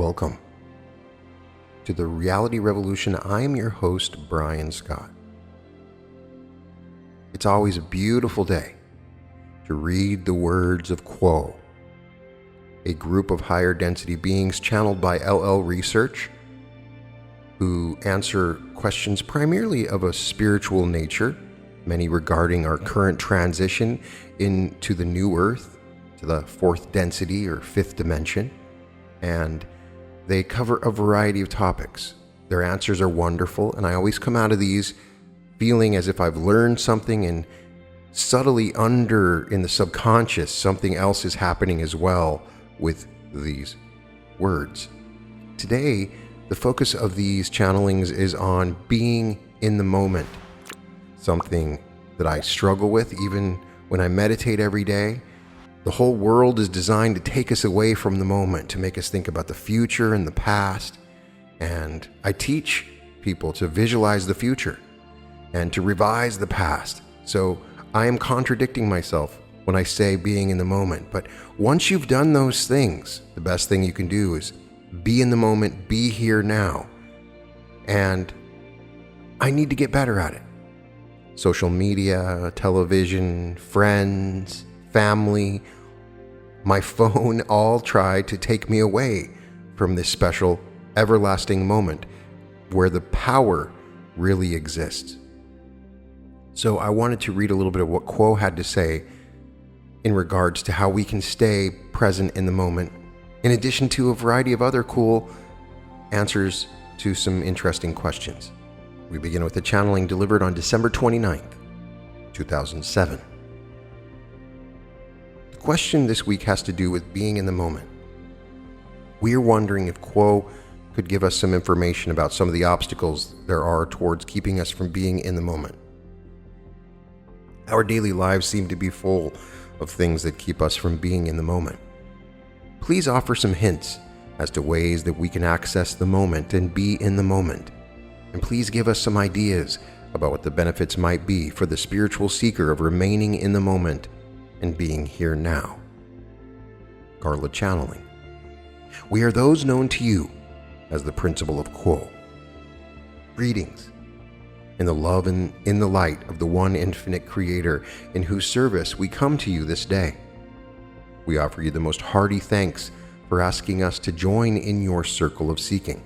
Welcome to the Reality Revolution. I am your host, Brian Scott. It's always a beautiful day to read the words of Quo, a group of higher density beings channeled by LL Research, who answer questions primarily of a spiritual nature, many regarding our current transition into the new earth, to the fourth density or fifth dimension, and they cover a variety of topics. Their answers are wonderful, and I always come out of these feeling as if I've learned something, and subtly under in the subconscious, something else is happening as well with these words. Today, the focus of these channelings is on being in the moment, something that I struggle with even when I meditate every day. The whole world is designed to take us away from the moment, to make us think about the future and the past. And I teach people to visualize the future and to revise the past. So I am contradicting myself when I say being in the moment. But once you've done those things, the best thing you can do is be in the moment, be here now. And I need to get better at it. Social media, television, friends, family, my phone all try to take me away from this special, everlasting moment where the power really exists. So I wanted to read a little bit of what Quo had to say in regards to how we can stay present in the moment, in addition to a variety of other cool answers to some interesting questions. We begin with a channeling delivered on December 29th, 2007. The question this week has to do with being in the moment. We are wondering if Quo could give us some information about some of the obstacles there are towards keeping us from being in the moment. Our daily lives seem to be full of things that keep us from being in the moment. Please offer some hints as to ways that we can access the moment and be in the moment. And please give us some ideas about what the benefits might be for the spiritual seeker of remaining in the moment and being here now. Carla channeling. We are those known to you as the principle of Quo. Greetings. In the love and in the light of the one infinite creator in whose service we come to you this day. We offer you the most hearty thanks for asking us to join in your circle of seeking.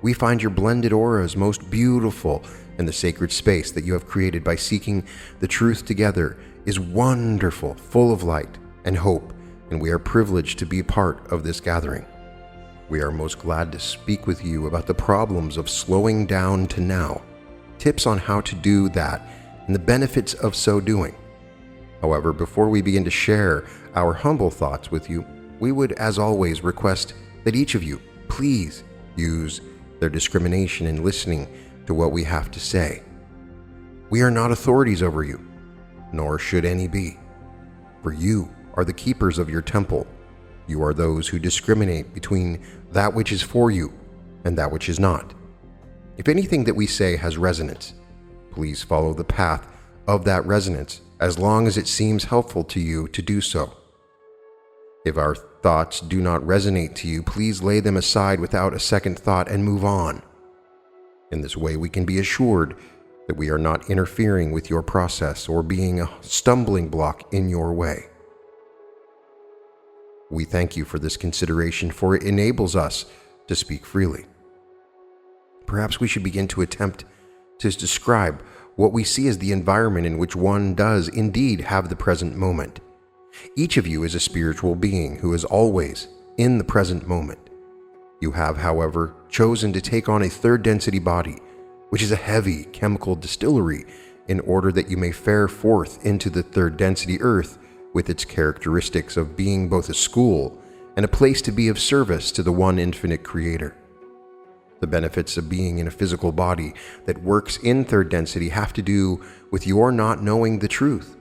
We find your blended auras most beautiful, and the sacred space that you have created by seeking the truth together is wonderful, full of light and hope, and we are privileged to be part of this gathering. We are most glad to speak with you about the problems of slowing down to now, tips on how to do that, and the benefits of so doing. However, before we begin to share our humble thoughts with you, we would, as always, request that each of you please use their discrimination in listening to what we have to say. We are not authorities over you, nor should any be, for you are the keepers of your temple. You are those who discriminate between that which is for you and that which is not. If anything that we say has resonance, please follow the path of that resonance as long as it seems helpful to you to do so. If our thoughts do not resonate to you, please lay them aside without a second thought and move on. In this way, we can be assured that we are not interfering with your process or being a stumbling block in your way. We thank you for this consideration, for it enables us to speak freely. Perhaps we should begin to attempt to describe what we see as the environment in which one does indeed have the present moment. Each of you is a spiritual being who is always in the present moment. You have, however, chosen to take on a third density body, which is a heavy chemical distillery, in order that you may fare forth into the third density earth with its characteristics of being both a school and a place to be of service to the one infinite creator. The benefits of being in a physical body that works in third density have to do with your not knowing the truth.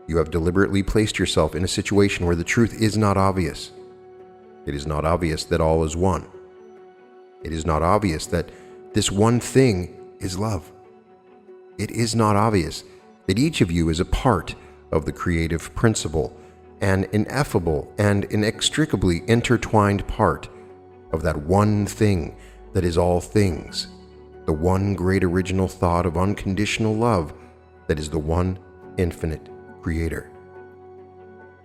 You have deliberately placed yourself in a situation where the truth is not obvious. It is not obvious that all is one. It is not obvious that this one thing is love. It is not obvious that each of you is a part of the creative principle, an ineffable and inextricably intertwined part of that one thing that is all things, the one great original thought of unconditional love that is the one infinite Creator.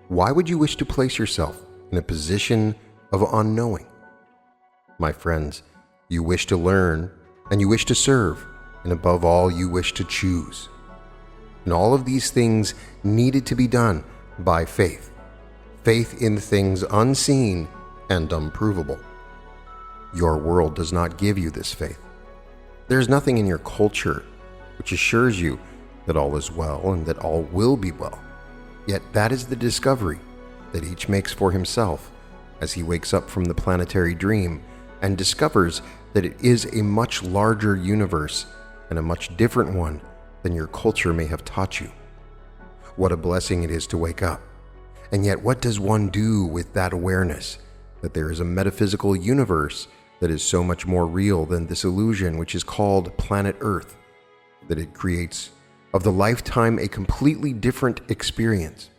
Why would you wish to place yourself in a position of unknowing? My friends, you wish to learn and you wish to serve, and above all, you wish to choose. And all of these things needed to be done by faith. Faith in things unseen and unprovable. Your world does not give you this faith. There is nothing in your culture which assures you that all is well and that all will be well. Yet that is the discovery that each makes for himself as he wakes up from the planetary dream and discovers that it is a much larger universe and a much different one than your culture may have taught you. What a blessing it is to wake up. And yet what does one do with that awareness that there is a metaphysical universe that is so much more real than this illusion which is called planet Earth, that it creates of the lifetime a completely different experience?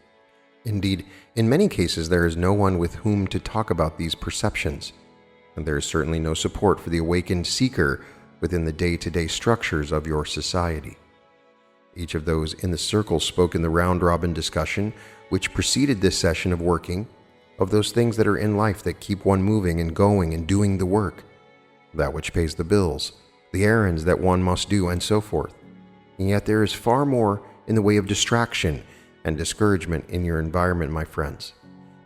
Indeed, in many cases there is no one with whom to talk about these perceptions, and there is certainly no support for the awakened seeker within the day-to-day structures of your society. Each of those in the circle spoke in the round-robin discussion which preceded this session of working, of those things that are in life that keep one moving and going and doing the work, that which pays the bills, the errands that one must do, and so forth. And yet there is far more in the way of distraction and discouragement in your environment, my friends.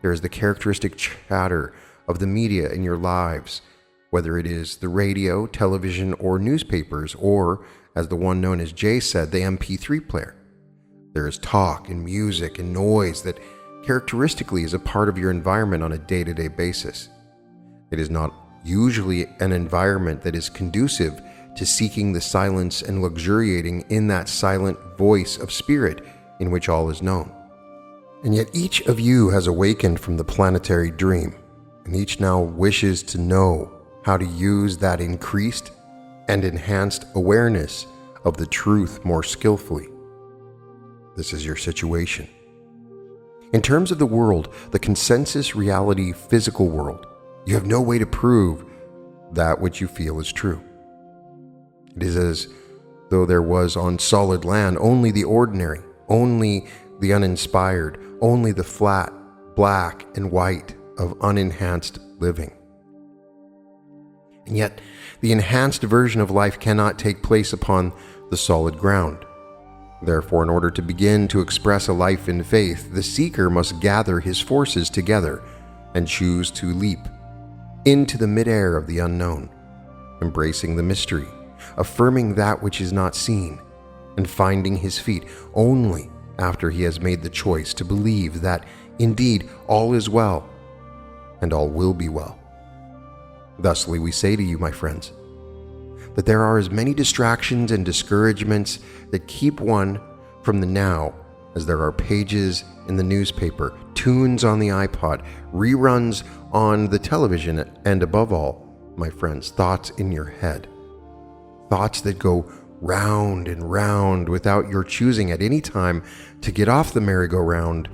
There is the characteristic chatter of the media in your lives, whether it is the radio, television, or newspapers, or, as the one known as Jay said, the MP3 player. There is talk and music and noise that characteristically is a part of your environment on a day-to-day basis. It is not usually an environment that is conducive to seeking the silence and luxuriating in that silent voice of spirit in which all is known. And yet each of you has awakened from the planetary dream, and each now wishes to know how to use that increased and enhanced awareness of the truth more skillfully. This is your situation. In terms of the world, the consensus reality physical world, you have no way to prove that which you feel is true. It is as though there was on solid land only the ordinary, only the uninspired, only the flat, black, and white of unenhanced living. And yet, the enhanced version of life cannot take place upon the solid ground. Therefore, in order to begin to express a life in faith, the seeker must gather his forces together and choose to leap into the midair of the unknown, embracing the mystery, affirming that which is not seen, and finding his feet only after he has made the choice to believe that indeed all is well and all will be well. Thusly we say to you, my friends, that there are as many distractions and discouragements that keep one from the now as there are pages in the newspaper, tunes on the iPod, reruns on the television, and above all, my friends, thoughts in your head. Thoughts that go round and round without your choosing at any time to get off the merry-go-round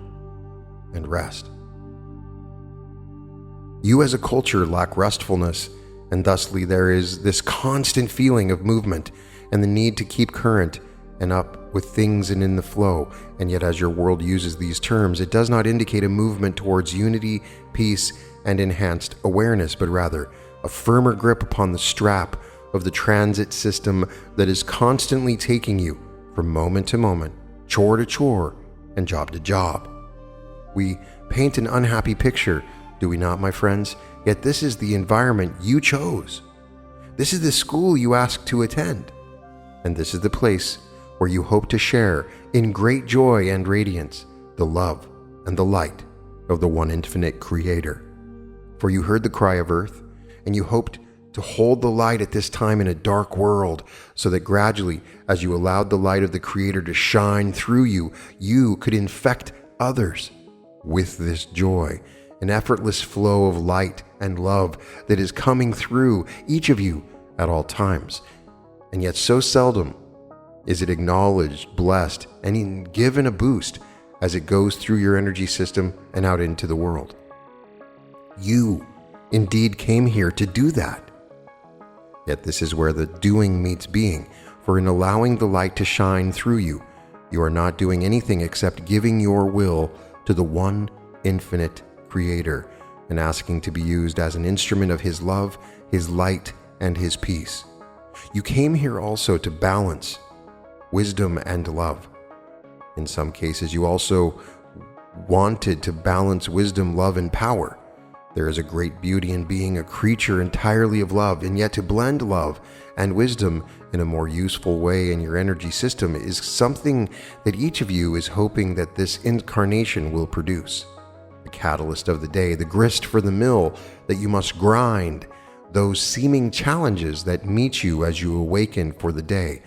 and rest. You as a culture lack restfulness, and thusly there is this constant feeling of movement and the need to keep current and up with things and in the flow. And yet as your world uses these terms, it does not indicate a movement towards unity, peace, and enhanced awareness, but rather a firmer grip upon the strap of the transit system that is constantly taking you from moment to moment, chore to chore, and job to job. We paint an unhappy picture, do we not, my friends? Yet this is the environment you chose. This is the school you asked to attend. And this is the place where you hope to share in great joy and radiance the love and the light of the one infinite Creator. For you heard the cry of earth, and you hoped to hold the light at this time in a dark world, so that gradually, as you allowed the light of the Creator to shine through you, you could infect others with this joy, an effortless flow of light and love that is coming through each of you at all times. And yet so seldom is it acknowledged, blessed, and even given a boost as it goes through your energy system and out into the world. You indeed came here to do that. Yet this is where the doing meets being, for in allowing the light to shine through you, you are not doing anything except giving your will to the one infinite Creator and asking to be used as an instrument of His love, His light, and His peace. You came here also to balance wisdom and love. In some cases, you also wanted to balance wisdom, love, and power. There is a great beauty in being a creature entirely of love, and yet to blend love and wisdom in a more useful way in your energy system is something that each of you is hoping that this incarnation will produce. The catalyst of the day, the grist for the mill that you must grind, those seeming challenges that meet you as you awaken for the day.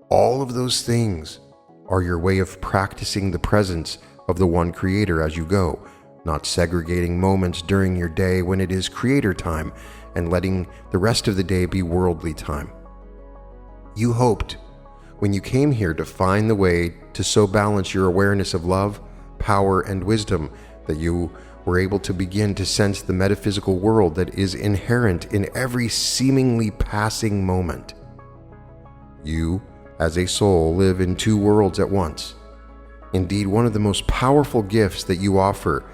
All of those things are your way of practicing the presence of the one Creator as you go, not segregating moments during your day when it is Creator time and letting the rest of the day be worldly time. You hoped, when you came here, to find the way to so balance your awareness of love, power, and wisdom that you were able to begin to sense the metaphysical world that is inherent in every seemingly passing moment. You, as a soul, live in two worlds at once. Indeed, one of the most powerful gifts that you offer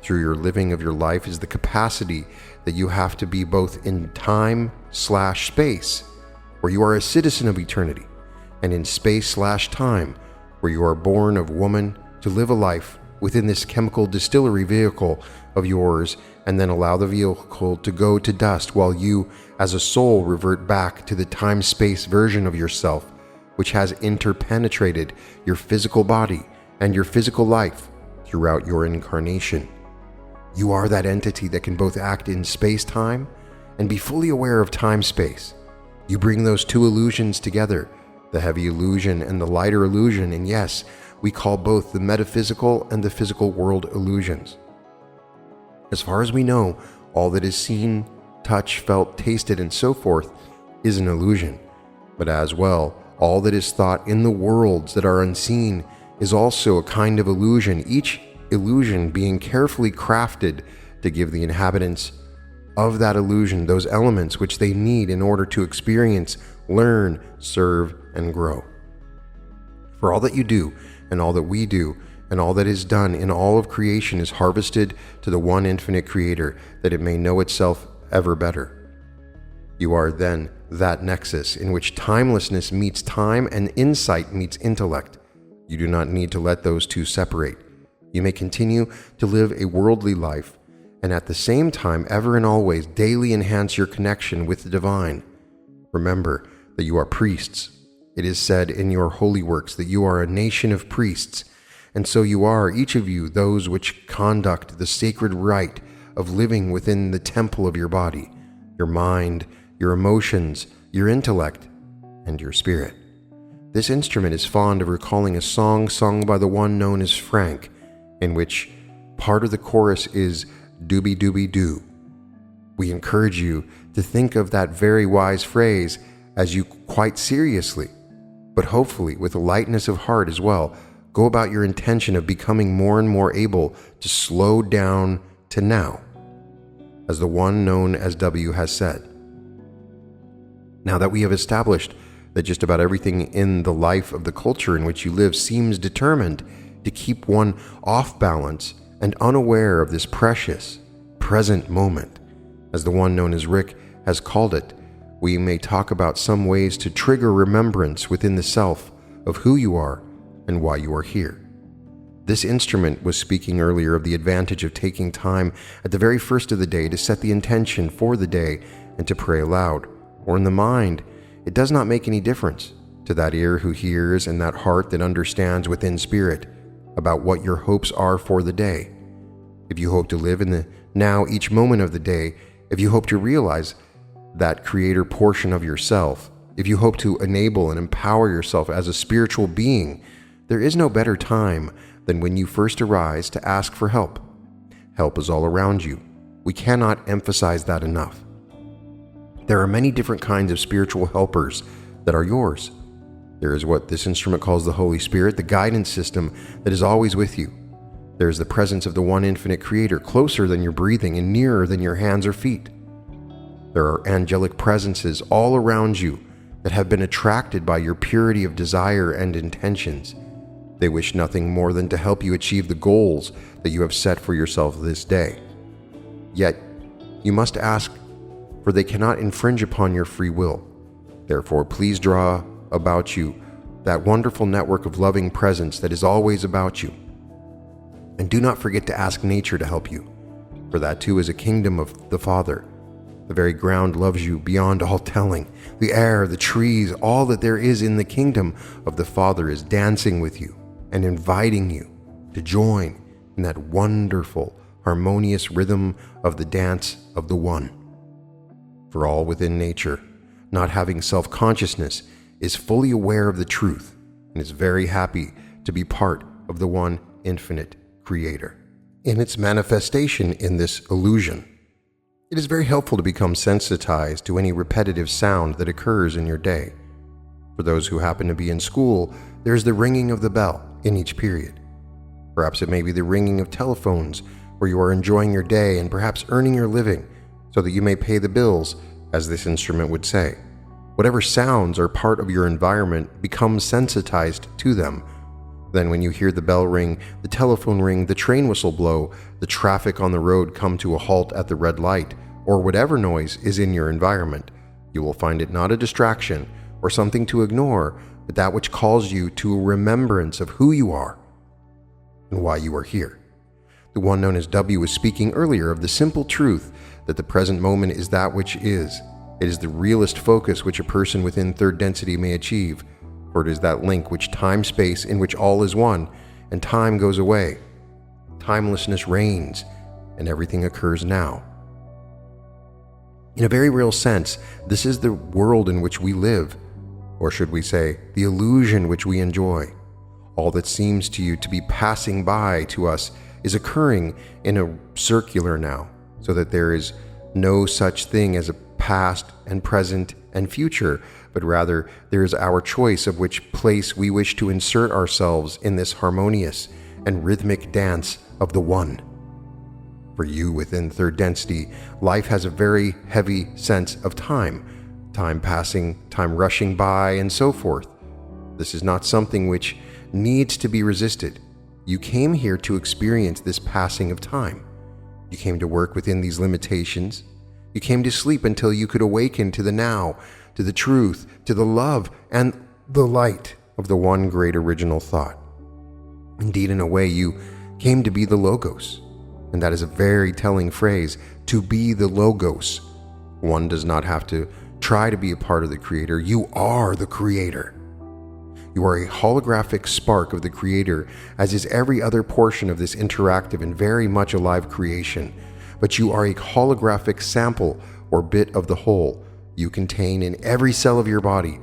through your living of your life is the capacity that you have to be both in time/space, where you are a citizen of eternity, and in space/time, where you are born of woman to live a life within this chemical distillery vehicle of yours, and then allow the vehicle to go to dust while you, as a soul, revert back to the time-space version of yourself, which has interpenetrated your physical body and your physical life throughout your incarnation. You are that entity that can both act in space-time and be fully aware of time-space. You bring those two illusions together, the heavy illusion and the lighter illusion, and yes, we call both the metaphysical and the physical world illusions. As far as we know, all that is seen, touched, felt, tasted, and so forth is an illusion. But as well, all that is thought in the worlds that are unseen is also a kind of illusion, each illusion being carefully crafted to give the inhabitants of that illusion those elements which they need in order to experience, learn, serve, and grow. For all that you do, and all that we do, and all that is done in all of creation is harvested to the one infinite Creator, that it may know itself ever better. You are then that nexus in which timelessness meets time and insight meets intellect. You do not need to let those two separate. You may continue to live a worldly life, and at the same time ever and always daily enhance your connection with the divine. Remember that you are priests. It is said in your holy works that you are a nation of priests, and so you are, each of you, those which conduct the sacred rite of living within the temple of your body, your mind, your emotions, your intellect, and your spirit. This instrument is fond of recalling a song sung by the one known as Frank, in which part of the chorus is "dooby dooby doo." We encourage you to think of that very wise phrase as you quite seriously, but hopefully with a lightness of heart as well, go about your intention of becoming more and more able to slow down to now, as the one known as W has said. Now that we have established that just about everything in the life of the culture in which you live seems determined to keep one off balance and unaware of this precious, present moment, as the one known as Rick has called it, we may talk about some ways to trigger remembrance within the self of who you are and why you are here. This instrument was speaking earlier of the advantage of taking time at the very first of the day to set the intention for the day and to pray aloud, or in the mind. It does not make any difference to that ear who hears and that heart that understands within spirit about what your hopes are for the day. If you hope to live in the now each moment of the day, if you hope to realize that creator portion of yourself, if you hope to enable and empower yourself as a spiritual being, there is no better time than when you first arise to ask for help. Help is all around you. We cannot emphasize that enough. There are many different kinds of spiritual helpers that are yours. There is what this instrument calls the Holy Spirit, the guidance system that is always with you. There is the presence of the one infinite creator, closer than your breathing and nearer than your hands or feet. There are angelic presences all around you that have been attracted by your purity of desire and intentions. They wish nothing more than to help you achieve the goals that you have set for yourself this day. Yet, you must ask, for they cannot infringe upon your free will. Therefore, please draw about you that wonderful network of loving presence that is always about you. And do not forget to ask nature to help you, for that too is a kingdom of the Father. The very ground loves you beyond all telling. The air, the trees, all that there is in the kingdom of the Father is dancing with you and inviting you to join in that wonderful, harmonious rhythm of the dance of the One. For all within nature, not having self-consciousness, is fully aware of the truth and is very happy to be part of the one infinite Creator. In its manifestation in this illusion, it is very helpful to become sensitized to any repetitive sound that occurs in your day. For those who happen to be in school, there is the ringing of the bell in each period. Perhaps it may be the ringing of telephones where you are enjoying your day and perhaps earning your living so that you may pay the bills, as this instrument would say. Whatever sounds are part of your environment, become sensitized to them. Then when you hear the bell ring, the telephone ring, the train whistle blow, the traffic on the road come to a halt at the red light, or whatever noise is in your environment, you will find it not a distraction or something to ignore, but that which calls you to a remembrance of who you are and why you are here. The one known as W was speaking earlier of the simple truth that the present moment is that which is. It is the realest focus which a person within third density may achieve, for it is that link which time-space in which all is one, and time goes away. Timelessness reigns, and everything occurs now. In a very real sense, this is the world in which we live, or should we say, the illusion which we enjoy. All that seems to you to be passing by to us is occurring in a circular now, so that there is no such thing as a past and present and future, but rather there is our choice of which place we wish to insert ourselves in this harmonious and rhythmic dance of the One. For you within third density, life has a very heavy sense of time passing, time rushing by, and so forth. This is not something which needs to be resisted. You came here to experience this passing of time. You came to work within these limitations. You came to sleep until you could awaken to the now, to the truth, to the love, and the light of the one great original thought. Indeed, in a way, you came to be the Logos. And that is a very telling phrase, to be the Logos. One does not have to try to be a part of the Creator. You are the Creator. You are a holographic spark of the Creator, as is every other portion of this interactive and very much alive creation. But you are a holographic sample or bit of the whole. You contain in every cell of your body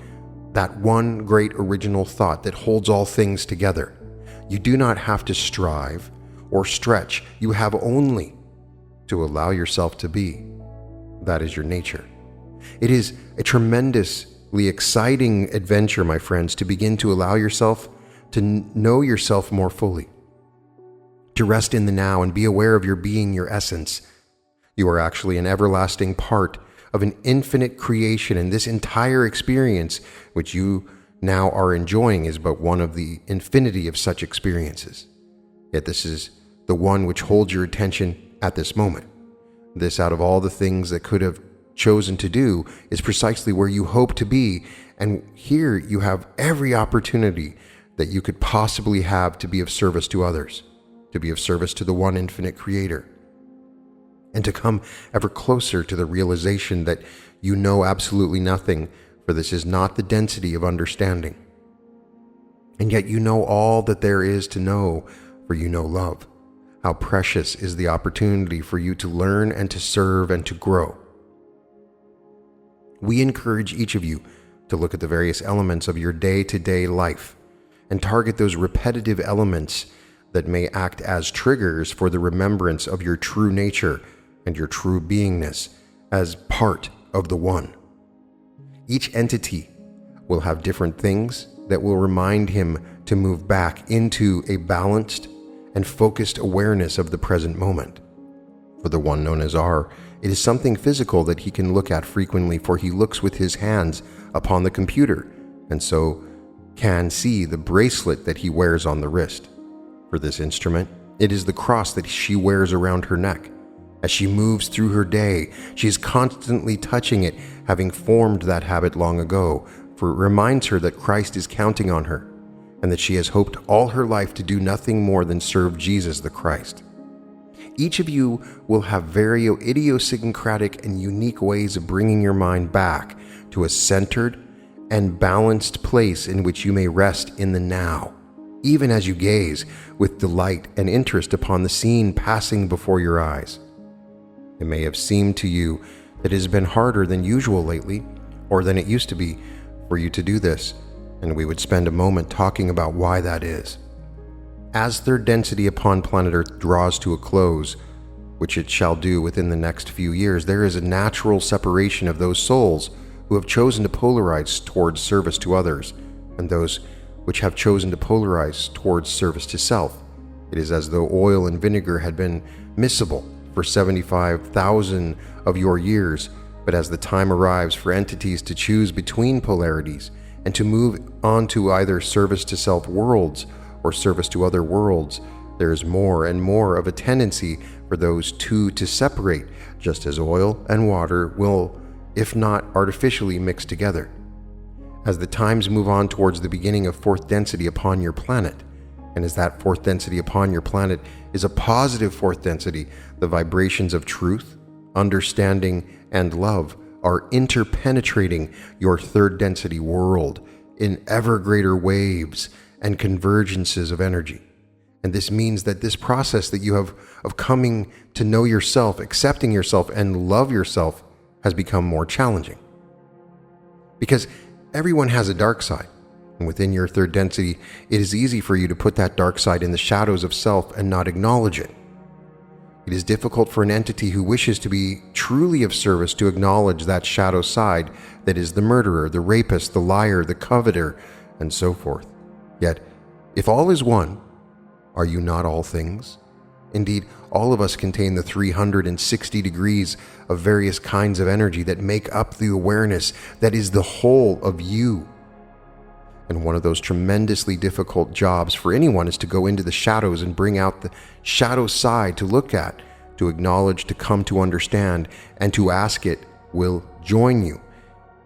that one great original thought that holds all things together. You do not have to strive or stretch. You have only to allow yourself to be. That is your nature. It is a tremendously exciting adventure, my friends, to begin to allow yourself to know yourself more fully, to rest in the now and be aware of your being, your essence. You are actually an everlasting part of an infinite creation, and this entire experience which you now are enjoying is but one of the infinity of such experiences. Yet this is the one which holds your attention at this moment. This, out of all the things that could have chosen to do, is precisely where you hope to be, and here you have every opportunity that you could possibly have to be of service to others, to be of service to the one infinite Creator, and to come ever closer to the realization that you know absolutely nothing, for this is not the density of understanding. And yet you know all that there is to know, for you know love. How precious is the opportunity for you to learn and to serve and to grow. We encourage each of you to look at the various elements of your day-to-day life and target those repetitive elements that may act as triggers for the remembrance of your true nature and your true beingness as part of the One. Each entity will have different things that will remind him to move back into a balanced and focused awareness of the present moment. For the one known as R, it is something physical that he can look at frequently, for he looks with his hands upon the computer, and so can see the bracelet that he wears on the wrist. For this instrument, it is the cross that she wears around her neck. As she moves through her day, she is constantly touching it, having formed that habit long ago, for it reminds her that Christ is counting on her, and that she has hoped all her life to do nothing more than serve Jesus the Christ. Each of you will have very idiosyncratic and unique ways of bringing your mind back to a centered and balanced place in which you may rest in the now, even as you gaze with delight and interest upon the scene passing before your eyes. It may have seemed to you that it has been harder than usual lately, or than it used to be, for you to do this, and we would spend a moment talking about why that is. As third density upon planet Earth draws to a close, which it shall do within the next few years, there is a natural separation of those souls who have chosen to polarize towards service to others, and those which have chosen to polarize towards service to self. It is as though oil and vinegar had been miscible for 75,000 of your years, but as the time arrives for entities to choose between polarities and to move on to either service to self worlds or service to other worlds, there is more and more of a tendency for those two to separate, just as oil and water will, if not artificially, mix together. As the times move on towards the beginning of fourth density upon your planet, and as that fourth density upon your planet is a positive fourth density, the vibrations of truth, understanding, and love are interpenetrating your third density world in ever greater waves and convergences of energy. And this means that this process that you have of coming to know yourself, accepting yourself, and love yourself has become more challenging. Because everyone has a dark side, and within your third density, it is easy for you to put that dark side in the shadows of self and not acknowledge it. It is difficult for an entity who wishes to be truly of service to acknowledge that shadow side that is the murderer, the rapist, the liar, the coveter, and so forth. Yet, if all is one, are you not all things? Indeed, all of us contain the 360 degrees of various kinds of energy that make up the awareness that is the whole of you. And one of those tremendously difficult jobs for anyone is to go into the shadows and bring out the shadow side to look at, to acknowledge, to come to understand, and to ask it will join you.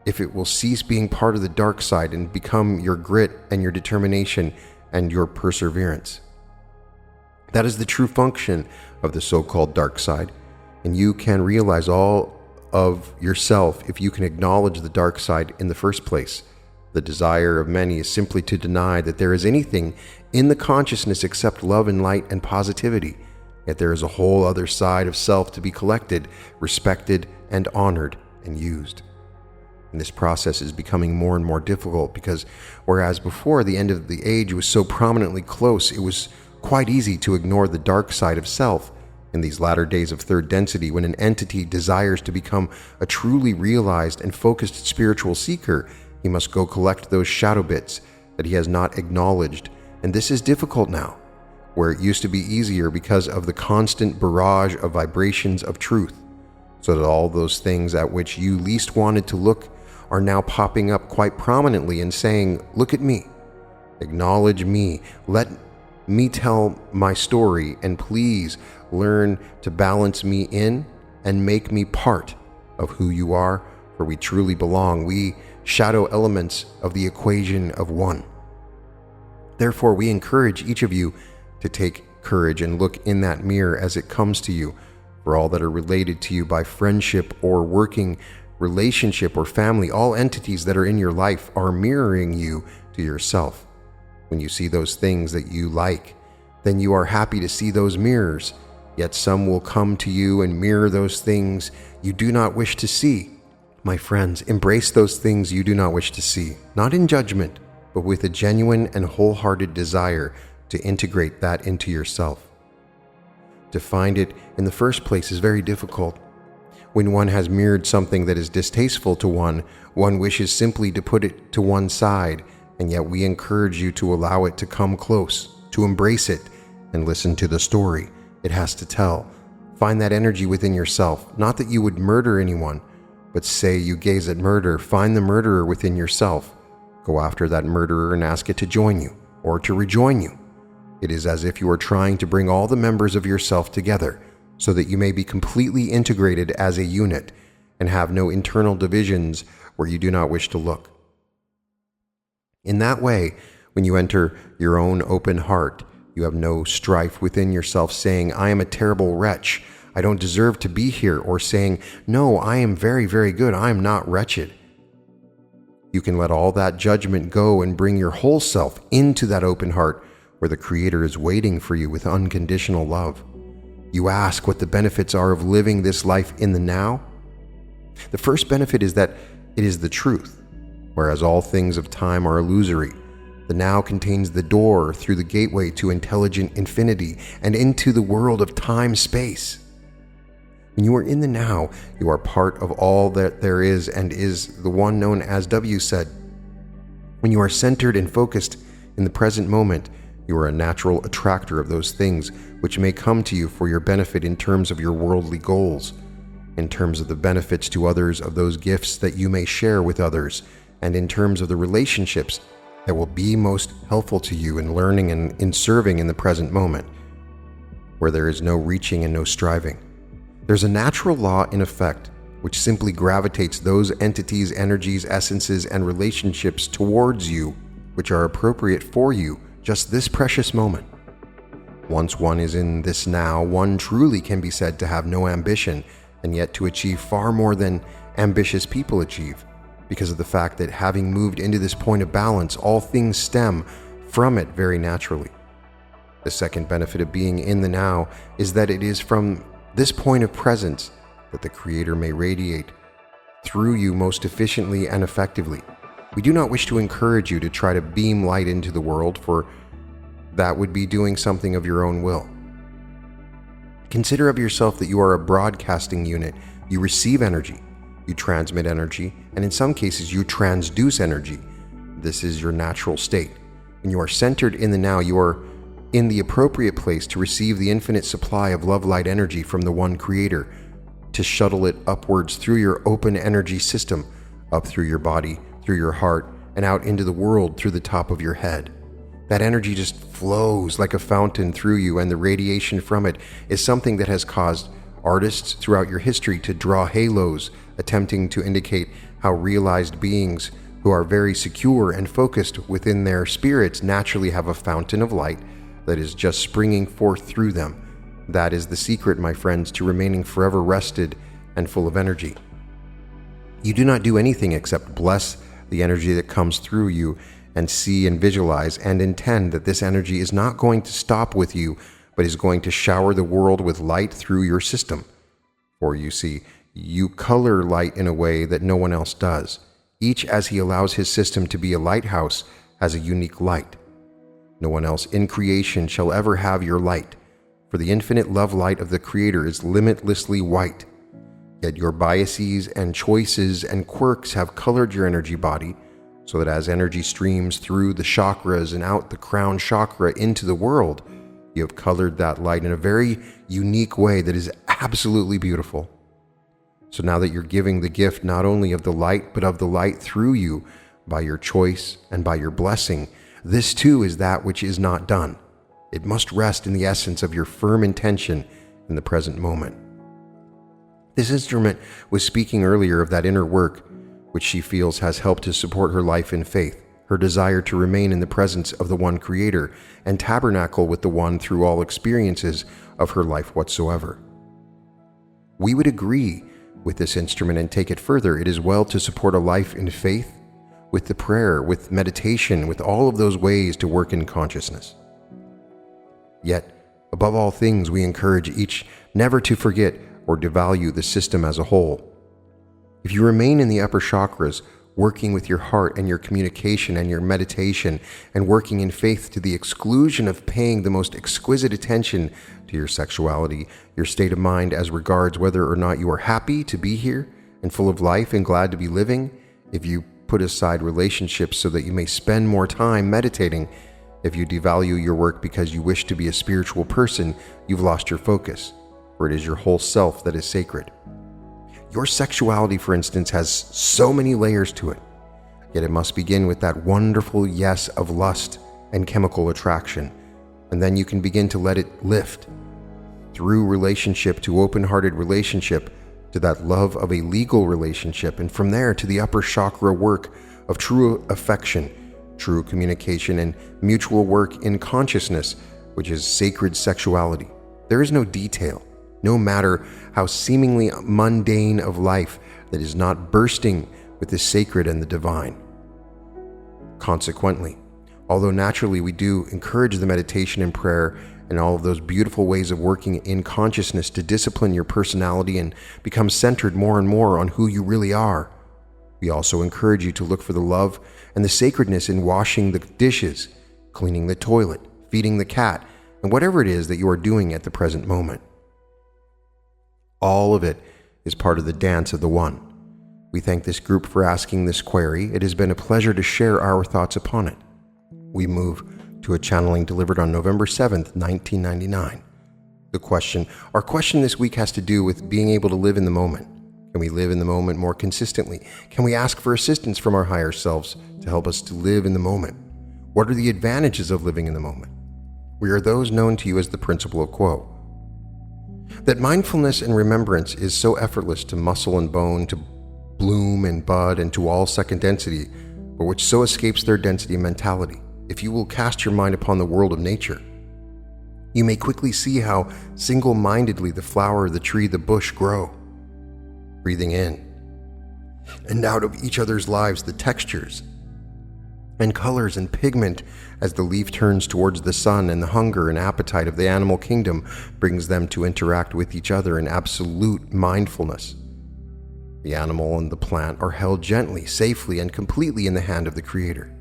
If it will cease being part of the dark side and become your grit and your determination and your perseverance. That is the true function of the so-called dark side, and you can realize all of yourself if you can acknowledge the dark side in the first place. The desire of many is simply to deny that there is anything in the consciousness except love and light and positivity, yet there is a whole other side of self to be collected, respected, and honored and used. And this process is becoming more and more difficult because whereas before the end of the age was so prominently close, it was quite easy to ignore the dark side of self. In these latter days of third density, when an entity desires to become a truly realized and focused spiritual seeker, he must go collect those shadow bits that he has not acknowledged. And this is difficult now, where it used to be easier because of the constant barrage of vibrations of truth, so that all those things at which you least wanted to look are now popping up quite prominently and saying, "Look at me, acknowledge me, let me tell my story, and please learn to balance me in and make me part of who you are, for we truly belong, we shadow elements of the equation of one." Therefore, we encourage each of you to take courage and look in that mirror as it comes to you, for all that are related to you by friendship or working relationship or family, all entities that are in your life are mirroring you to yourself. When you see those things that you like, then you are happy to see those mirrors, yet some will come to you and mirror those things you do not wish to see. My friends, embrace those things you do not wish to see, not in judgment, but with a genuine and wholehearted desire to integrate that into yourself. To find it in the first place is very difficult. When one has mirrored something that is distasteful to one wishes simply to put it to one side, and yet we encourage you to allow it to come close, to embrace it, and listen to the story it has to tell. Find that energy within yourself. Not that you would murder anyone, but say you gaze at murder, find the murderer within yourself. Go after that murderer and ask it to join you or to rejoin you. It is as if you are trying to bring all the members of yourself together so that you may be completely integrated as a unit and have no internal divisions where you do not wish to look. In that way, when you enter your own open heart, you have no strife within yourself saying, I am a terrible wretch, I don't deserve to be here, or saying, no, I am very, very good, I am not wretched. You can let all that judgment go and bring your whole self into that open heart where the Creator is waiting for you with unconditional love. You ask what the benefits are of living this life in the now. The first benefit is that it is the truth, whereas all things of time are illusory. The now contains the door through the gateway to intelligent infinity and into the world of time-space. When you are in the now, you are part of all that there is and is the one known as W said. When you are centered and focused in the present moment, you are a natural attractor of those things which may come to you for your benefit in terms of your worldly goals, in terms of the benefits to others of those gifts that you may share with others, and in terms of the relationships that will be most helpful to you in learning and in serving in the present moment, where there is no reaching and no striving. There's a natural law in effect which simply gravitates those entities, energies, essences, and relationships towards you which are appropriate for you just this precious moment. Once one is in this now, one truly can be said to have no ambition and yet to achieve far more than ambitious people achieve, because of the fact that having moved into this point of balance, all things stem from it very naturally. The second benefit of being in the now is that it is from this point of presence that the Creator may radiate through you most efficiently and effectively. We do not wish to encourage you to try to beam light into the world, for that would be doing something of your own will. Consider of yourself that you are a broadcasting unit. You receive energy, you transmit energy, and in some cases you transduce energy. This is your natural state. When you are centered in the now, you are in the appropriate place to receive the infinite supply of love light energy from the one Creator, to shuttle it upwards through your open energy system, up through your body, through your heart, and out into the world through the top of your head. That energy just flows like a fountain through you, and the radiation from it is something that has caused artists throughout your history to draw halos, attempting to indicate how realized beings who are very secure and focused within their spirits naturally have a fountain of light that is just springing forth through them. That is the secret, my friends, to remaining forever rested and full of energy. You do not do anything except bless the energy that comes through you, and see and visualize and intend that this energy is not going to stop with you, but is going to shower the world with light through your system. For you see, you color light in a way that no one else does. Each, as he allows his system to be a lighthouse, has a unique light. No one else in creation shall ever have your light, for the infinite love light of the Creator is limitlessly white. Yet your biases and choices and quirks have colored your energy body, so that as energy streams through the chakras and out the crown chakra into the world, you have colored that light in a very unique way that is absolutely beautiful. So now that you're giving the gift not only of the light, but of the light through you by your choice and by your blessing, this too is that which is not done. It must rest in the essence of your firm intention in the present moment. This instrument was speaking earlier of that inner work which she feels has helped to support her life in faith, her desire to remain in the presence of the one Creator and tabernacle with the one through all experiences of her life whatsoever. We would agree with this instrument and take it further. It is well to support a life in faith, with the prayer, with meditation, with all of those ways to work in consciousness. Yet, above all things, we encourage each never to forget or devalue the system as a whole. If you remain in the upper chakras, working with your heart and your communication and your meditation, and working in faith to the exclusion of paying the most exquisite attention to your sexuality, your state of mind as regards whether or not you are happy to be here and full of life and glad to be living, if you put aside relationships so that you may spend more time meditating, If you devalue your work because you wish to be a spiritual person, you've lost your focus, for it is your whole self that is sacred. Your sexuality, for instance, has so many layers to it, yet it must begin with that wonderful yes of lust and chemical attraction, and then you can begin to let it lift through relationship to open-hearted relationship to that love of a legal relationship, and from there to the upper chakra work of true affection, true communication, and mutual work in consciousness, which is sacred sexuality. There is no detail, no matter how seemingly mundane of life, that is not bursting with the sacred and the divine. Consequently, although naturally we do encourage the meditation and prayer and all of those beautiful ways of working in consciousness to discipline your personality and become centered more and more on who you really are, we also encourage you to look for the love and the sacredness in washing the dishes, cleaning the toilet, feeding the cat, and whatever it is that you are doing at the present moment. All of it is part of the dance of the One. We thank this group for asking this query. It has been a pleasure to share our thoughts upon it. We move to a channeling delivered on November 7th, 1999. Our question this week has to do with being able to live in the moment. Can we live in the moment more consistently? Can we ask for assistance from our higher selves to help us to live in the moment? What are the advantages of living in the moment? We are those known to you as the principle of quo. That mindfulness and remembrance is so effortless to muscle and bone, to bloom and bud, and to all second density, but which so escapes third density mentality. If you will cast your mind upon the world of nature, you may quickly see how single-mindedly the flower, the tree, the bush grow. Breathing in and out of each other's lives the textures and colors and pigment as the leaf turns towards the sun, and the hunger and appetite of the animal kingdom brings them to interact with each other in absolute mindfulness. The animal and the plant are held gently, safely, and completely in the hand of the Creator.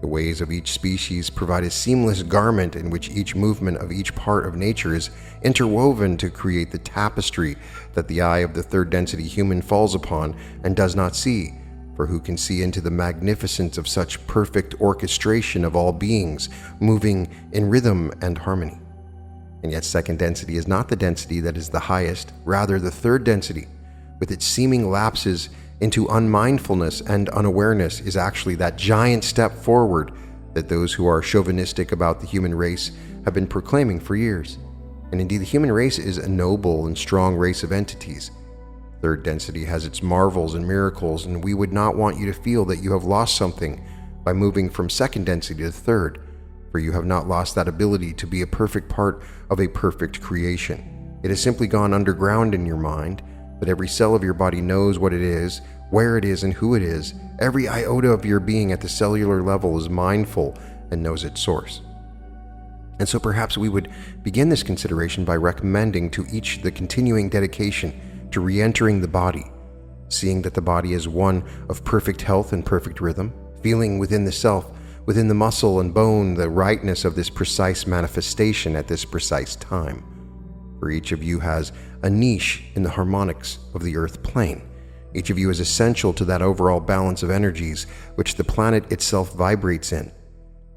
The ways of each species provide a seamless garment in which each movement of each part of nature is interwoven to create the tapestry that the eye of the third density human falls upon and does not see, for who can see into the magnificence of such perfect orchestration of all beings moving in rhythm and harmony? And yet second density is not the density that is the highest, rather the third density, with its seeming lapses into unmindfulness and unawareness, is actually that giant step forward that those who are chauvinistic about the human race have been proclaiming for years. And indeed, the human race is a noble and strong race of entities. Third density has its marvels and miracles, and we would not want you to feel that you have lost something by moving from second density to third, for you have not lost that ability to be a perfect part of a perfect creation. It has simply gone underground in your mind, but every cell of your body knows what it is, where it is, and who it is. Every iota of your being at the cellular level is mindful and knows its source. And so perhaps we would begin this consideration by recommending to each the continuing dedication to re-entering the body, seeing that the body is one of perfect health and perfect rhythm, feeling within the self, within the muscle and bone, the rightness of this precise manifestation at this precise time. For each of you has a niche in the harmonics of the earth plane. Each of you is essential to that overall balance of energies which the planet itself vibrates in.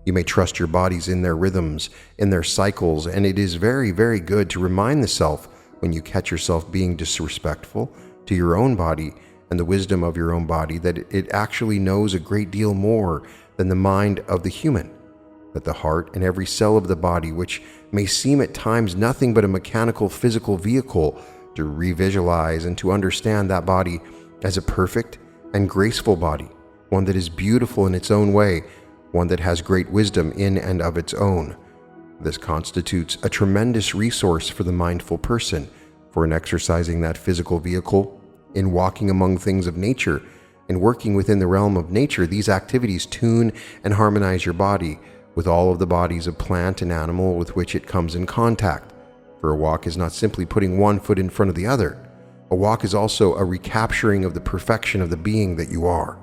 You may trust your bodies in their rhythms, in their cycles, and it is very, very good to remind the self when you catch yourself being disrespectful to your own body and the wisdom of your own body, that it actually knows a great deal more than the mind of the human, that the heart and every cell of the body, which may seem at times nothing but a mechanical physical vehicle, to revisualize and to understand that body as a perfect and graceful body, one that is beautiful in its own way, one that has great wisdom in and of its own. This constitutes a tremendous resource for the mindful person, for in exercising that physical vehicle, in walking among things of nature, in working within the realm of nature. These activities tune and harmonize your body with all of the bodies of plant and animal with which it comes in contact. For a walk is not simply putting one foot in front of the other. A walk is also a recapturing of the perfection of the being that you are.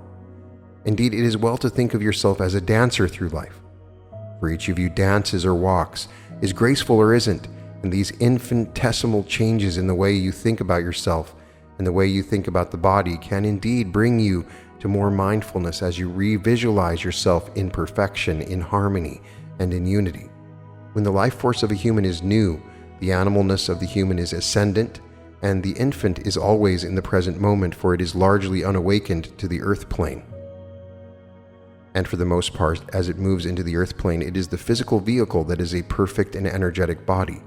Indeed, it is well to think of yourself as a dancer through life. For each of you dances or walks, is graceful or isn't, and these infinitesimal changes in the way you think about yourself and the way you think about the body can indeed bring you to more mindfulness as you re-visualize yourself in perfection, in harmony, and in unity. When the life force of a human is new, the animalness of the human is ascendant, and the infant is always in the present moment, for it is largely unawakened to the earth plane. And for the most part, as it moves into the earth plane, it is the physical vehicle that is a perfect and energetic body.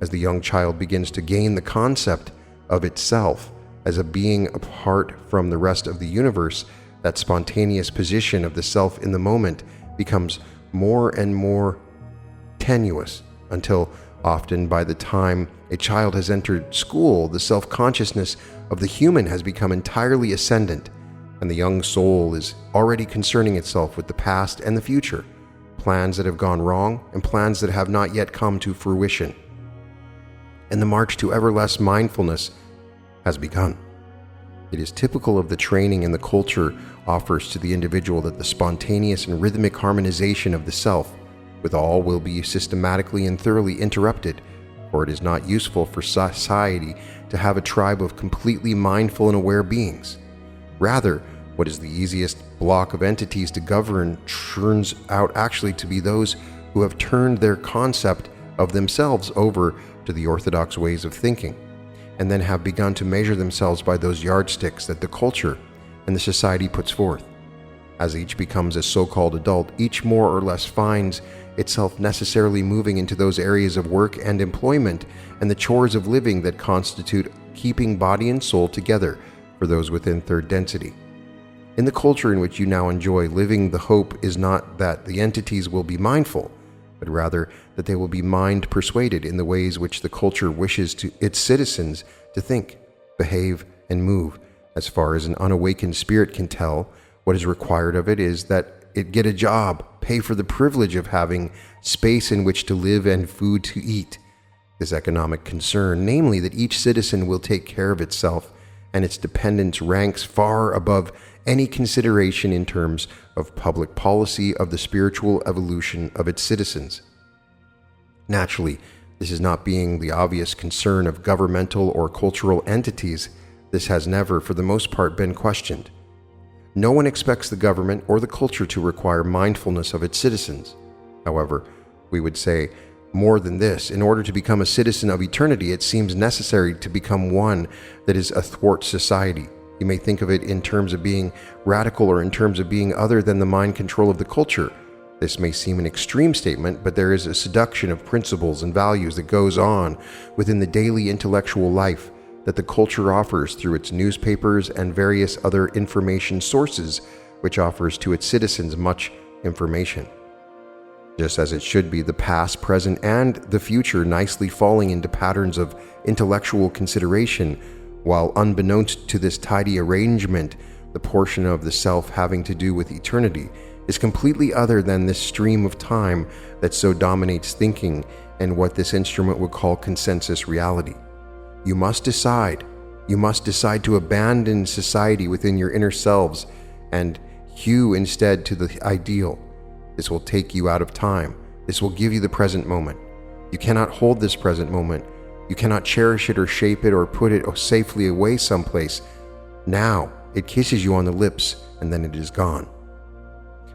As the young child begins to gain the concept of itself as a being apart from the rest of the universe, that spontaneous position of the self in the moment becomes more and more tenuous, until often by the time a child has entered school, the self-consciousness of the human has become entirely ascendant, and the young soul is already concerning itself with the past and the future, plans that have gone wrong and plans that have not yet come to fruition. And the march to ever less mindfulness has begun. It is typical of the training and the culture offers to the individual that the spontaneous and rhythmic harmonization of the self with all will be systematically and thoroughly interrupted, for it is not useful for society to have a tribe of completely mindful and aware beings. Rather, what is the easiest block of entities to govern turns out actually to be those who have turned their concept of themselves over to the orthodox ways of thinking, and then have begun to measure themselves by those yardsticks that the culture and the society puts forth. As each becomes a so-called adult, each more or less finds itself necessarily moving into those areas of work and employment and the chores of living that constitute keeping body and soul together for those within third density. In the culture in which you now enjoy living, the hope is not that the entities will be mindful, but rather that they will be mind-persuaded in the ways which the culture wishes to its citizens to think, behave, and move. As far as an unawakened spirit can tell, what is required of it is that it get a job, pay for the privilege of having space in which to live and food to eat. This economic concern, namely that each citizen will take care of itself and its dependents, ranks far above any consideration in terms of public policy of the spiritual evolution of its citizens. Naturally, this is not being the obvious concern of governmental or cultural entities. This has never, for the most part, been questioned. No one expects the government or the culture to require mindfulness of its citizens. However, we would say more than this. In order to become a citizen of eternity, it seems necessary to become one that is athwart society. You may think of it in terms of being radical or in terms of being other than the mind control of the culture. This may seem an extreme statement, but there is a seduction of principles and values that goes on within the daily intellectual life that the culture offers through its newspapers and various other information sources, which offers to its citizens much information. Just as it should be, the past, present, and the future nicely falling into patterns of intellectual consideration, while unbeknownst to this tidy arrangement, the portion of the self having to do with eternity is completely other than this stream of time that so dominates thinking and what this instrument would call consensus reality. You must decide to abandon society within your inner selves and hew instead to the ideal. This will take you out of time. This will give you the present moment. You cannot hold this present moment. You cannot cherish it or shape it or put it safely away someplace. Now, it kisses you on the lips and then it is gone.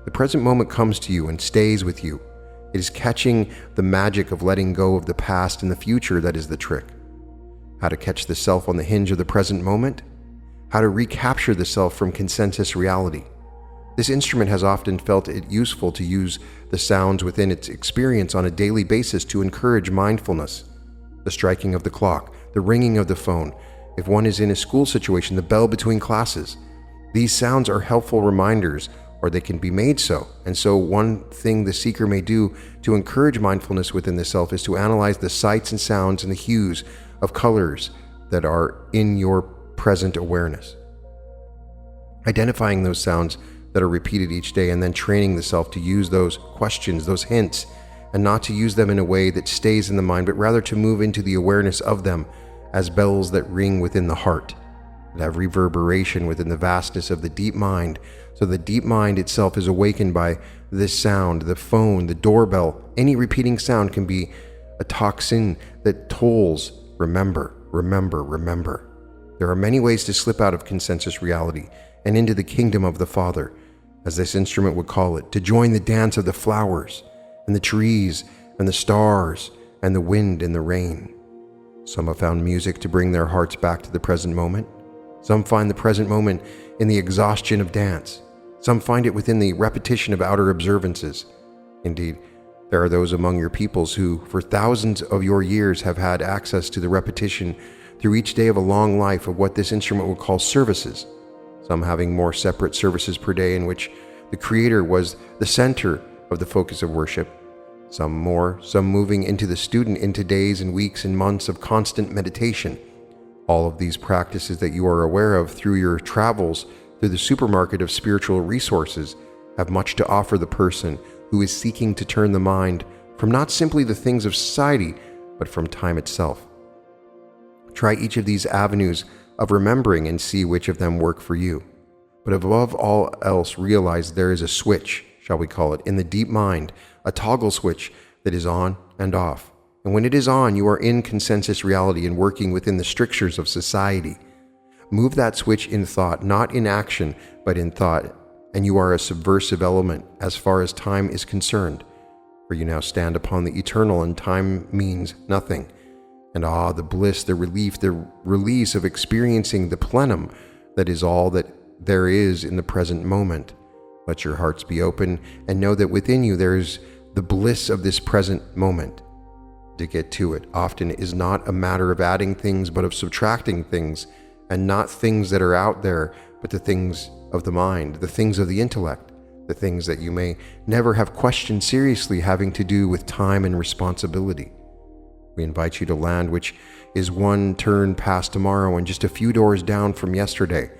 The present moment comes to you and stays with you. It is catching the magic of letting go of the past and the future that is the trick. How to catch the self on the hinge of the present moment? How to recapture the self from consensus reality. This instrument has often felt it useful to use the sounds within its experience on a daily basis to encourage mindfulness. The striking of the clock, the ringing of the phone, if one is in a school situation, the bell between classes. These sounds are helpful reminders, or they can be made so. And so one thing the seeker may do to encourage mindfulness within the self is to analyze the sights and sounds and the hues of colors that are in your present awareness. Identifying those sounds that are repeated each day and then training the self to use those questions, those hints, and not to use them in a way that stays in the mind, but rather to move into the awareness of them as bells that ring within the heart, that have reverberation within the vastness of the deep mind. So the deep mind itself is awakened by this sound, the phone, the doorbell. Any repeating sound can be a tocsin that tolls, remember, remember, remember. There are many ways to slip out of consensus reality, and into the kingdom of the Father, as this instrument would call it, to join the dance of the flowers and the trees and the stars and the wind and the rain. Some have found music to bring their hearts back to the present moment. Some find the present moment in the exhaustion of dance. Some find it within the repetition of outer observances. Indeed, there are those among your peoples who, for thousands of your years, have had access to the repetition through each day of a long life of what this instrument will call services, some having more separate services per day in which the Creator was the center of the focus of worship, some more, some moving into the student into days and weeks and months of constant meditation. All of these practices that you are aware of through your travels through the supermarket of spiritual resources have much to offer the person who is seeking to turn the mind from not simply the things of society, but from time itself. Try each of these avenues of remembering and see which of them work for you. But above all else, realize there is a switch, shall we call it, in the deep mind, a toggle switch that is on and off. And when it is on, you are in consensus reality and working within the strictures of society. Move that switch in thought, not in action, but in thought, and you are a subversive element as far as time is concerned, for you now stand upon the eternal and time means nothing. And the bliss, the relief, the release of experiencing the plenum that is all that there is in the present moment. Let your hearts be open and know that within you there is the bliss of this present moment. To get to it often is not a matter of adding things, but of subtracting things, and not things that are out there, but the things of the mind, the things of the intellect, the things that you may never have questioned seriously having to do with time and responsibility. We invite you to land which is one turn past tomorrow and just a few doors down from yesterday.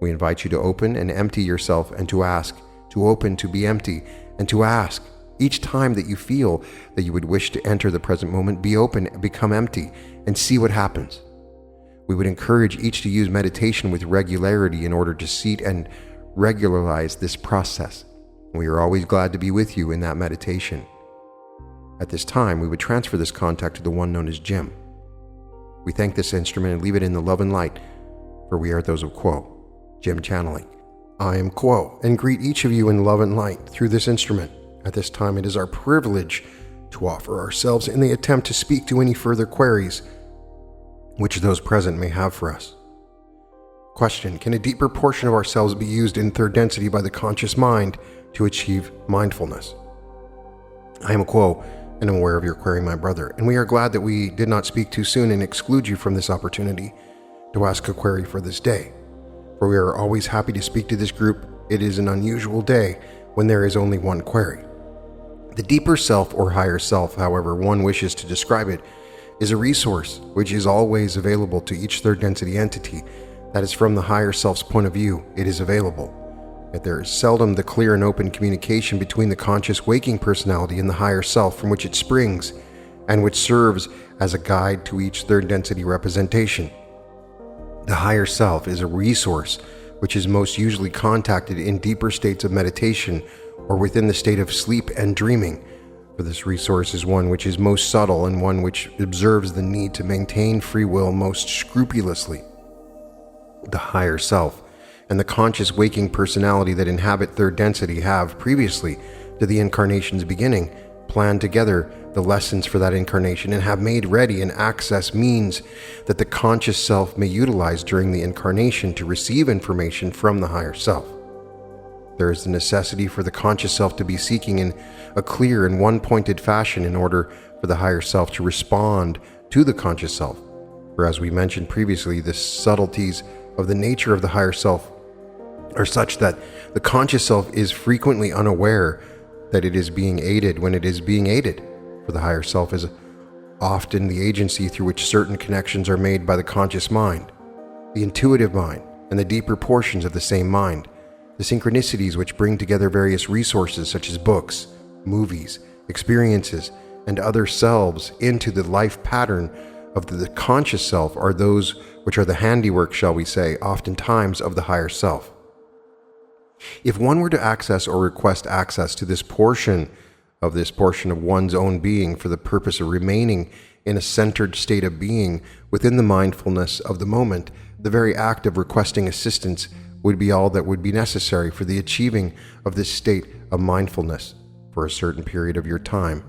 We invite you to open and empty yourself and to ask, to open, to be empty, and to ask. Each time that you feel that you would wish to enter the present moment, be open, become empty, and see what happens. We would encourage each to use meditation with regularity in order to seat and regularize this process. We are always glad to be with you in that meditation. At this time, we would transfer this contact to the one known as Jim. We thank this instrument and leave it in the love and light, for we are those of Quo. Jim channeling. I am Quo, and greet each of you in love and light through this instrument. At this time, it is our privilege to offer ourselves in the attempt to speak to any further queries which those present may have for us. Question: can a deeper portion of ourselves be used in third density by the conscious mind to achieve mindfulness? I am Quo, and am aware of your query, my brother, and we are glad that we did not speak too soon and exclude you from this opportunity to ask a query for this day. For we are always happy to speak to this group. It is an unusual day when there is only one query. The deeper self or higher self, however one wishes to describe it, is a resource which is always available to each third density entity. That is, from the higher self's point of view, it is available. Yet there is seldom the clear and open communication between the conscious waking personality and the higher self from which it springs, and which serves as a guide to each third density representation. The higher self is a resource which is most usually contacted in deeper states of meditation or within the state of sleep and dreaming, for this resource is one which is most subtle and one which observes the need to maintain free will most scrupulously. The higher self and the conscious waking personality that inhabit third density have, previously to the incarnation's beginning, planned together the lessons for that incarnation and have made ready an access means that the conscious self may utilize during the incarnation to receive information from the higher self. There is the necessity for the conscious self to be seeking in a clear and one-pointed fashion in order for the higher self to respond to the conscious self. For as we mentioned previously, the subtleties of the nature of the higher self are such that the conscious self is frequently unaware that it is being aided when it is being aided, for the higher self is often the agency through which certain connections are made by the conscious mind, the intuitive mind, and the deeper portions of the same mind, the synchronicities which bring together various resources such as books, movies, experiences, and other selves into the life pattern of the conscious self are those which are the handiwork, shall we say, oftentimes of the higher self. If one were to access or request access to this portion of one's own being for the purpose of remaining in a centered state of being within the mindfulness of the moment, the very act of requesting assistance would be all that would be necessary for the achieving of this state of mindfulness for a certain period of your time.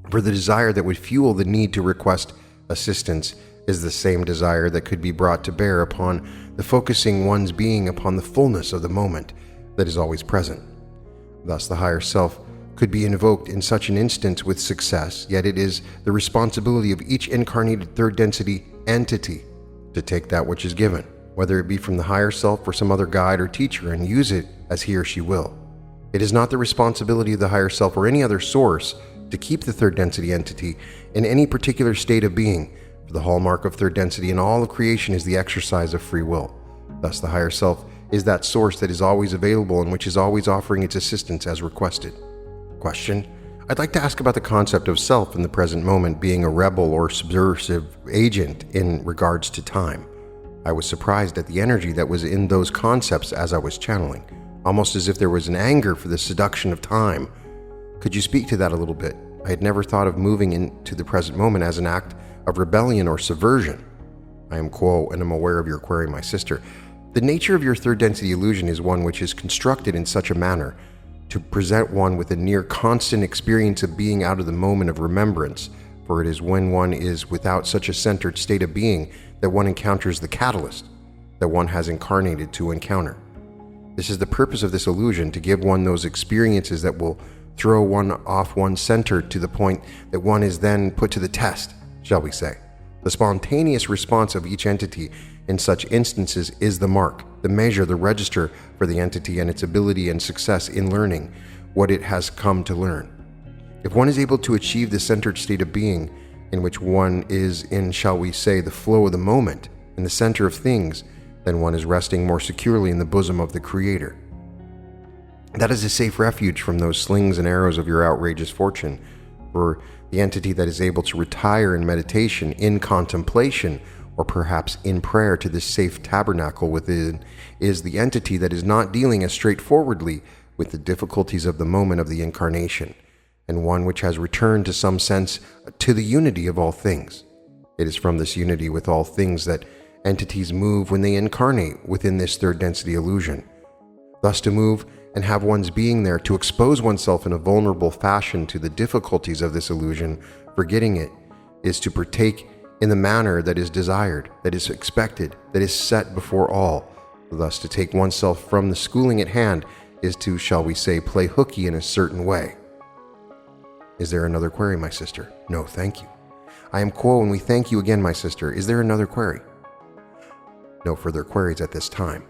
For the desire that would fuel the need to request assistance is the same desire that could be brought to bear upon the focusing one's being upon the fullness of the moment that is always present. Thus, the higher self could be invoked in such an instance with success, yet it is the responsibility of each incarnated third density entity to take that which is given, whether it be from the higher self or some other guide or teacher, and use it as he or she will. It is not the responsibility of the higher self or any other source to keep the third density entity in any particular state of being, for the hallmark of third density in all of creation is the exercise of free will. Thus, the higher self is that source that is always available and which is always offering its assistance as requested. Question: I'd like to ask about the concept of self in the present moment being a rebel or subversive agent in regards to time. I was surprised at the energy that was in those concepts as I was channeling, almost as if there was an anger for the seduction of time. Could you speak to that a little bit? I had never thought of moving into the present moment as an act of rebellion or subversion. I am Quo, and am aware of your query, my sister. The nature of your third density illusion is one which is constructed in such a manner to present one with a near constant experience of being out of the moment of remembrance, for it is when one is without such a centered state of being that one encounters the catalyst that one has incarnated to encounter. This is the purpose of this illusion, to give one those experiences that will throw one off one center to the point that one is then put to the test, shall we say. The spontaneous response of each entity in such instances is the mark, the measure, the register for the entity and its ability and success in learning what it has come to learn. If one is able to achieve the centered state of being in which one is in, shall we say, the flow of the moment, in the center of things, then one is resting more securely in the bosom of the Creator. That is a safe refuge from those slings and arrows of your outrageous fortune, for the entity that is able to retire in meditation, in contemplation, or perhaps in prayer to this safe tabernacle within, is the entity that is not dealing as straightforwardly with the difficulties of the moment of the incarnation, and one which has returned to some sense to the unity of all things. It is from this unity with all things that entities move when they incarnate within this third density illusion. Thus, to move and have one's being there, to expose oneself in a vulnerable fashion to the difficulties of this illusion, forgetting it, is to partake in the manner that is desired, that is expected, that is set before all. Thus, to take oneself from the schooling at hand is to, shall we say, play hooky in a certain way. Is there another query, my sister? No, thank you. I am Quo, and we thank you again, my sister. Is there another query? No further queries at this time.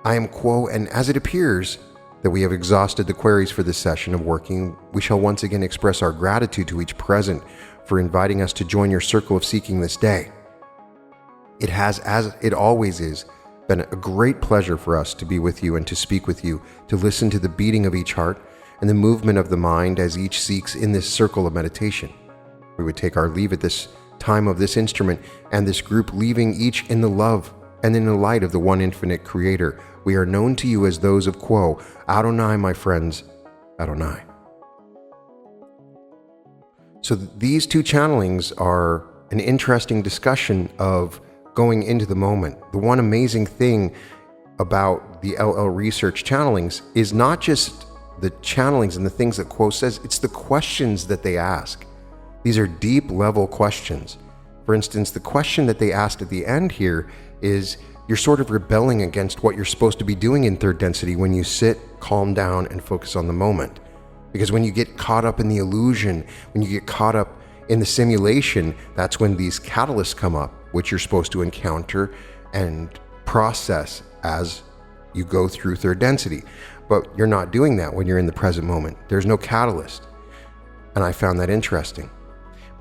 I am Quo, and as it appears that we have exhausted the queries for this session of working, we shall once again express our gratitude to each present for inviting us to join your circle of seeking this day. It has, as it always is, been a great pleasure for us to be with you and to speak with you, to listen to the beating of each heart and the movement of the mind as each seeks in this circle of meditation. We would take our leave at this time of this instrument and this group, leaving each in the love and in the light of the one infinite Creator. We are known to you as those of Quo. Adonai, my friends, Adonai. So these two channelings are an interesting discussion of going into the moment. The one amazing thing about the LL Research channelings is not just the channelings and the things that Quo says, it's the questions that they ask. These are deep level questions. For instance, the question that they asked at the end here is, you're sort of rebelling against what you're supposed to be doing in third density when you sit, calm down, and focus on the moment. Because when you get caught up in the illusion, when you get caught up in the simulation, that's when these catalysts come up, which you're supposed to encounter and process as you go through third density. But you're not doing that when you're in the present moment. There's no catalyst. And I found that interesting.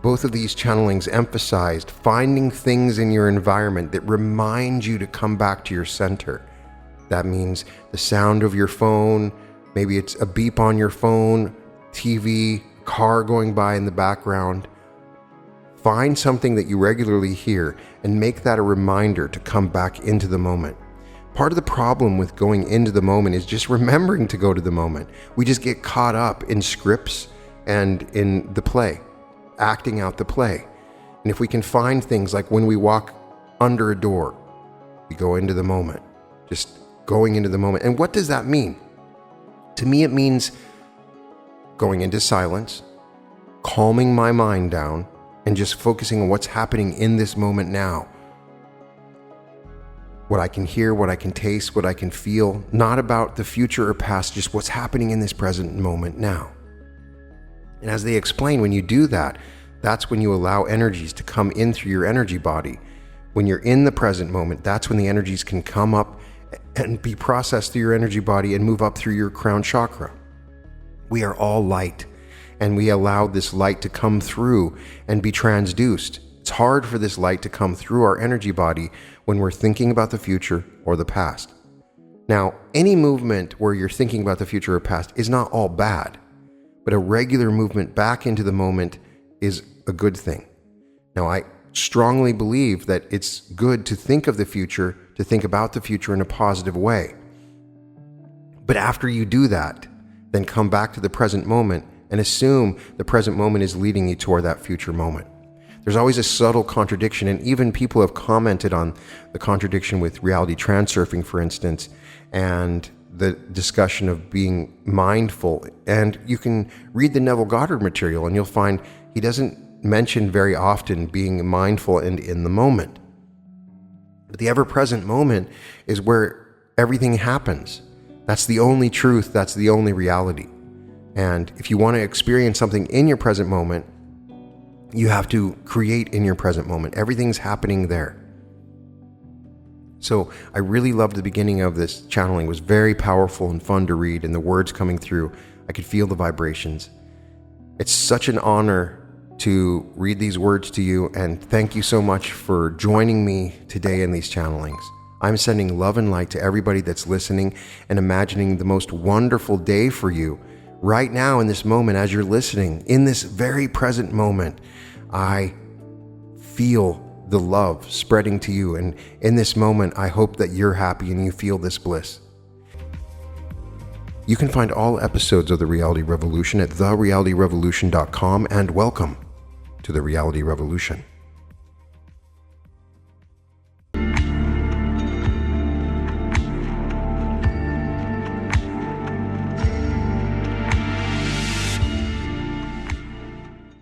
Both of these channelings emphasized finding things in your environment that remind you to come back to your center. That means the sound of your phone, maybe it's a beep on your phone, TV, car going by in the background. Find something that you regularly hear and make that a reminder to come back into the moment. Part of the problem with going into the moment is just remembering to go to the moment. We just get caught up in scripts and in the play, acting out the play. And if we can find things like when we walk under a door, we go into the moment. just going into the moment. And what does that mean? To me, it means going into silence, calming my mind down, and just focusing on what's happening in this moment now. What I can hear, what I can taste, what I can feel, not about the future or past, just what's happening in this present moment now. And as they explain, when you do that, that's when you allow energies to come in through your energy body. When you're in the present moment, that's when the energies can come up and be processed through your energy body and move up through your crown chakra. We are all light, and we allow this light to come through and be transduced. It's hard for this light to come through our energy body when we're thinking about the future or the past. Now, any movement where you're thinking about the future or past is not all bad, but a regular movement back into the moment is a good thing. Now, I strongly believe that it's good to think of the future, to think about the future in a positive way. But after you do that, then come back to the present moment and assume the present moment is leading you toward that future moment. There's always a subtle contradiction, and even people have commented on the contradiction with reality transurfing, for instance, and the discussion of being mindful. And you can read the Neville Goddard material and you'll find he doesn't mention very often being mindful and in the moment. But the ever-present moment is where everything happens. That's the only truth, that's the only reality. And if you want to experience something in your present moment, you have to create in your present moment. Everything's happening there. So I really loved the beginning of this channeling. It was very powerful and fun to read, and the words coming through, I could feel the vibrations. It's such an honor to read these words to you, and thank you so much for joining me today in these channelings. I'm sending love and light to everybody that's listening and imagining the most wonderful day for you right now in this moment as you're listening. In this very present moment, I feel the love spreading to you, and in this moment, I hope that you're happy and you feel this bliss. You can find all episodes of The Reality Revolution at therealityrevolution.com, and welcome to The Reality Revolution.